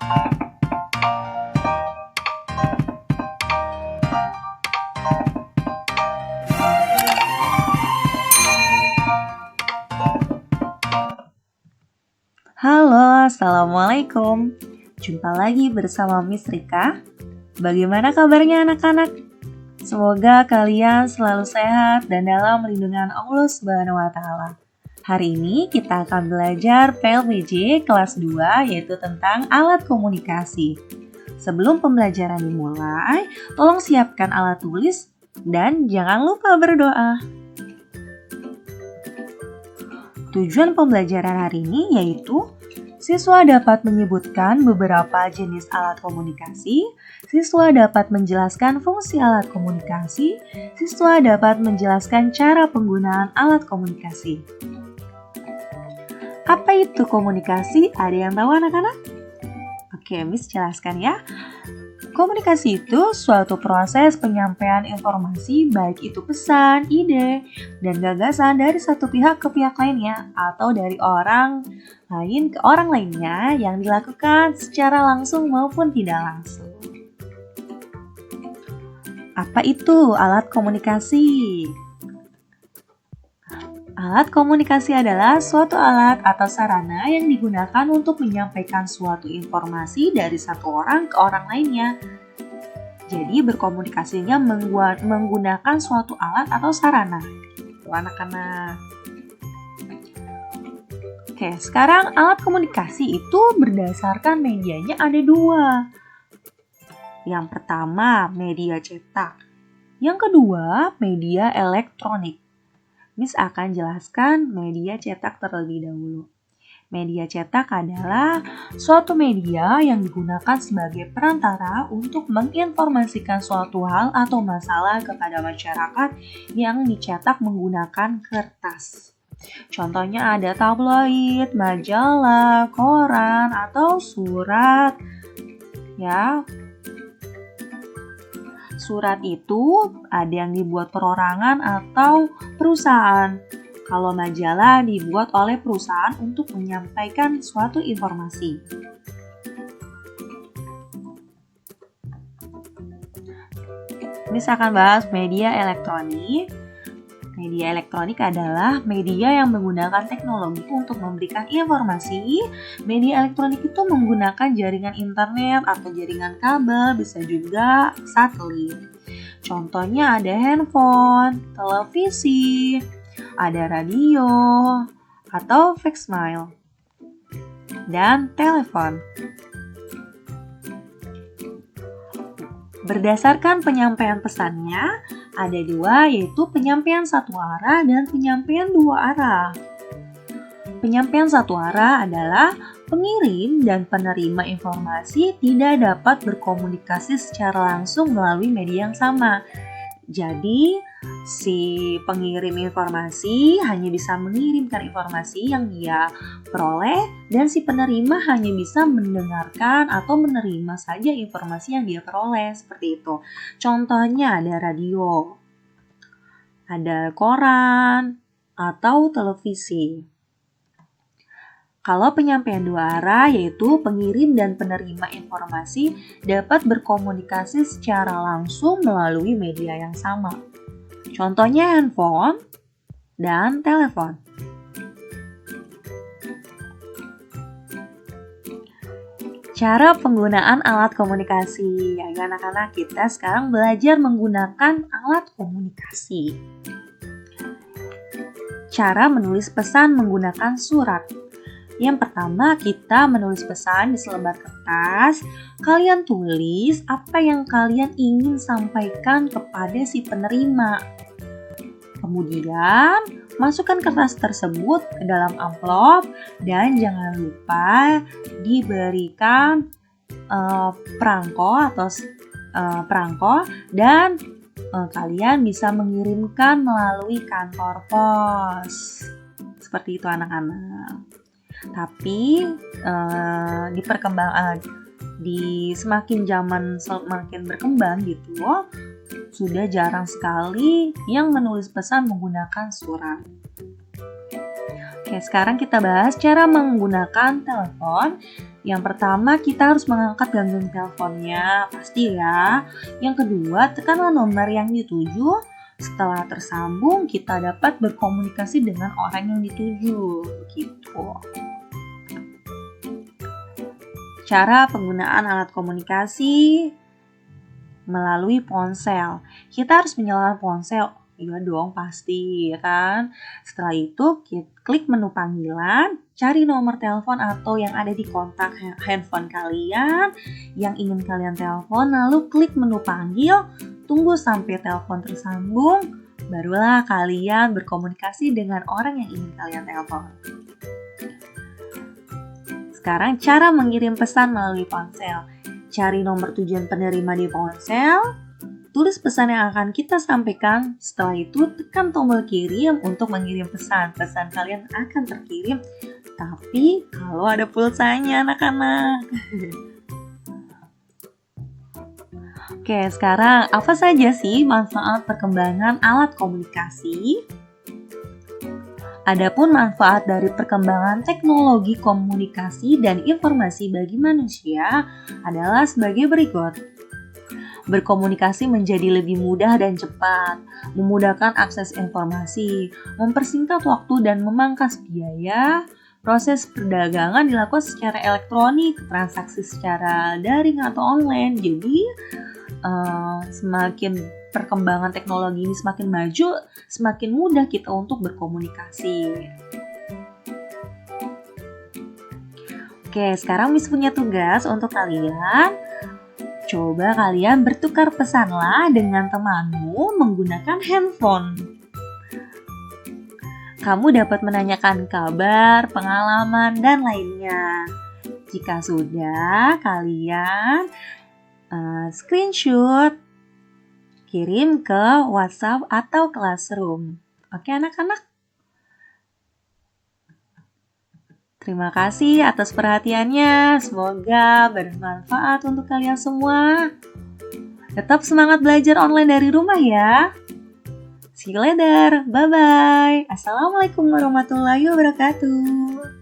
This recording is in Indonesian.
Halo, Assalamualaikum. Jumpa lagi bersama Miss Rika. Bagaimana kabarnya anak-anak? Semoga kalian selalu sehat dan dalam lindungan Allah Subhanahu wa Ta'ala. Hari ini kita akan belajar PLPJ kelas 2, yaitu tentang alat komunikasi. Sebelum pembelajaran dimulai, tolong siapkan alat tulis dan jangan lupa berdoa. Tujuan pembelajaran hari ini yaitu siswa dapat menyebutkan beberapa jenis alat komunikasi, siswa dapat menjelaskan fungsi alat komunikasi, siswa dapat menjelaskan cara penggunaan alat komunikasi. Apa itu komunikasi? Ada yang tahu anak-anak? Oke, Miss jelaskan ya. Komunikasi itu suatu proses penyampaian informasi baik itu pesan, ide, dan gagasan dari satu pihak ke pihak lainnya atau dari orang lain ke orang lainnya yang dilakukan secara langsung maupun tidak langsung. Apa itu alat komunikasi? Alat komunikasi adalah suatu alat atau sarana yang digunakan untuk menyampaikan suatu informasi dari satu orang ke orang lainnya. Jadi berkomunikasinya menggunakan suatu alat atau sarana. Tuh anak-anak. Oke, sekarang alat komunikasi itu berdasarkan medianya ada dua. Yang pertama, media cetak. Yang kedua, media elektronik. Miss akan jelaskan media cetak terlebih dahulu. Media cetak adalah suatu media yang digunakan sebagai perantara untuk menginformasikan suatu hal atau masalah kepada masyarakat yang dicetak menggunakan kertas. Contohnya ada tabloid, majalah, koran, atau surat. Ya. Surat itu ada yang dibuat perorangan atau perusahaan. Kalau majalah dibuat oleh perusahaan untuk menyampaikan suatu informasi. Miss akan bahas media elektronik. Media elektronik adalah media yang menggunakan teknologi untuk memberikan informasi. Media elektronik itu menggunakan jaringan internet atau jaringan kabel, bisa juga satelit. Contohnya ada handphone, televisi, ada radio, atau faxmail, dan telepon. Berdasarkan penyampaian pesannya, ada dua, yaitu penyampaian satu arah dan penyampaian dua arah. Penyampaian satu arah adalah pengirim dan penerima informasi tidak dapat berkomunikasi secara langsung melalui media yang sama. Jadi, si pengirim informasi hanya bisa mengirimkan informasi yang dia peroleh dan si penerima hanya bisa mendengarkan atau menerima saja informasi yang dia peroleh, seperti itu. Contohnya ada radio, ada koran, atau televisi. Kalau penyampaian dua arah, yaitu pengirim dan penerima informasi dapat berkomunikasi secara langsung melalui media yang sama. Contohnya handphone dan telepon. Cara penggunaan alat komunikasi. Ayo anak-anak, kita sekarang belajar menggunakan alat komunikasi. Cara menulis pesan menggunakan surat. Yang pertama, kita menulis pesan di selembar kertas. Kalian tulis apa yang kalian ingin sampaikan kepada si penerima. Kemudian, masukkan kertas tersebut ke dalam amplop dan jangan lupa diberikan perangko dan kalian bisa mengirimkan melalui kantor pos. Seperti itu anak-anak. Tapi semakin zaman semakin berkembang gitu, sudah jarang sekali yang menulis pesan menggunakan surat. Oke, sekarang kita bahas cara menggunakan telepon. Yang pertama, kita harus mengangkat genggam teleponnya, pasti ya. Yang kedua, tekanlah nomor yang dituju. Setelah tersambung, kita dapat berkomunikasi dengan orang yang dituju. Begitu. Cara penggunaan alat komunikasi melalui ponsel. Kita harus menyalakan ponsel. Iya dong, pasti ya kan. Setelah itu, klik menu panggilan, cari nomor telepon atau yang ada di kontak handphone kalian yang ingin kalian telepon, lalu klik menu panggil, tunggu sampai telepon tersambung, barulah kalian berkomunikasi dengan orang yang ingin kalian telepon. Sekarang cara mengirim pesan melalui ponsel. Cari nomor tujuan penerima di ponsel, tulis pesan yang akan kita sampaikan. Setelah itu, tekan tombol kirim untuk mengirim pesan. Pesan kalian akan terkirim, tapi kalau ada pulsanya, anak-anak. Oke, sekarang apa saja sih manfaat perkembangan alat komunikasi? Adapun manfaat dari perkembangan teknologi komunikasi dan informasi bagi manusia adalah sebagai berikut. Berkomunikasi menjadi lebih mudah dan cepat, memudahkan akses informasi, mempersingkat waktu dan memangkas biaya. Proses perdagangan dilakukan secara elektronik, transaksi secara daring atau online. Jadi, semakin perkembangan teknologi ini semakin maju, semakin mudah kita untuk berkomunikasi. Oke, sekarang Miss punya tugas untuk kalian. Coba kalian bertukar pesanlah dengan temanmu menggunakan handphone. Kamu dapat menanyakan kabar, pengalaman, dan lainnya. Jika sudah, kalian screenshot, kirim ke WhatsApp atau Classroom. Oke anak-anak? Terima kasih atas perhatiannya. Semoga bermanfaat untuk kalian semua. Tetap semangat belajar online dari rumah ya. See you later. Bye-bye. Assalamualaikum warahmatullahi wabarakatuh.